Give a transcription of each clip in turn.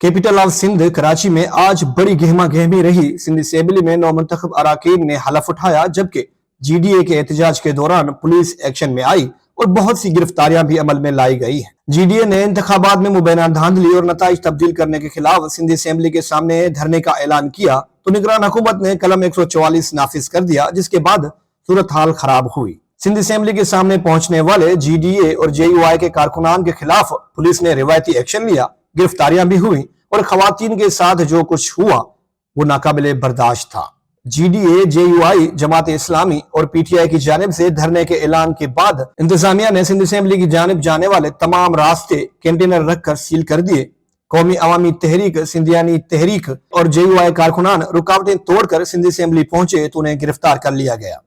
Capital of Sindh Karachi में आज बड़ी गहमा गहमी रही। सिंध असेंबली में नौमुंतखब अराकीन ने हलफ उठाया, जबकि जीडीए के एहतजाज के दौरान पुलिस एक्शन में आई और बहुत सी गिरफ्तारियां भी अमल में लाई गई हैं। जीडीए ने इंतखाबात में मुबैना धांधली और नताइज तब्दील करने के खिलाफ सिंध असेंबली के सामने धरने का ऐलान किया तो निगरान हुकूमत ने कलम 144 नाफिज कर दिया, जिसके बाद सूरत हाल खराब हुई। सिंध असेंबली के सामने पहुंचने वाले जीडीए और जेयूआई के कारकुनान के खिलाफ पुलिस ने रिवायती एक्शन लिया, गिरफ्तारियां भी हुई और खवातीन के साथ जो कुछ हुआ वो नाकाबिले बर्दाश्त था। जीडीए, जेयूआई, जमात इस्लामी और पीटीआई की जानिब से धरने के ऐलान के बाद इंतजामिया ने सिंध असेंबली की जानिब जाने वाले तमाम रास्ते कंटेनर रखकर सील कर दिए। कौमी अवामी तहरीक, सिंधियानी तहरीक और जेयूआई कारकुनान रुकावटें तोड़कर सिंध असेंबली पहुंचे तो उन्हें गिरफ्तार कर लिया गया।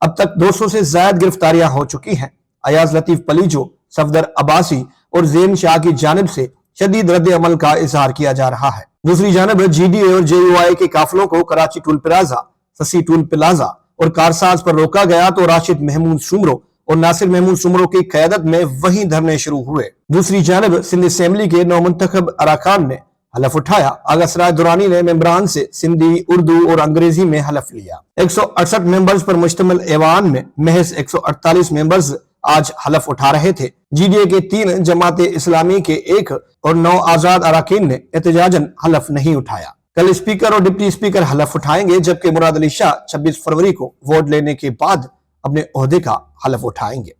अब तक 200 से ज्यादा गिरफ्तारियां हो चुकी हैं। अयाज लतीफ पलीजो, सफदर अब्बासी और ज़ेन शाह की जानिब से शदीद रद्द अमल का इजहार किया जा रहा है। दूसरी जानब जीडीए और जेयूआई के काफिलों को कराची टूल प्लाजा, ससी टूल प्लाजा और कारसाज पर रोका गया तो राशिद महमूद शुमरो और नासिर महमूद शुमरो की क़यादत में वहीं धरने शुरू हुए। दूसरी जानब सिंध असेंबली के नौमुंतखब अरकान ने हलफ उठाया। आगा सराय दुरानी ने मेंबरान से सिंधी, उर्दू और अंग्रेजी में हलफ लिया। 168 मेंबर्स पर मुश्तमिल ऐवान में महज 148 मेंबर्स आज हलफ उठा रहे थे। जीडीए के 3, जमात इस्लामी के 1 और 9 आजाद अराकीन ने एहतजाजन हलफ नहीं उठाया। कल स्पीकर और डिप्टी स्पीकर हलफ उठाएंगे, जबकि मुराद अली शाह 26 फरवरी को वोट लेने के बाद अपने ओहदे का हलफ उठाएंगे।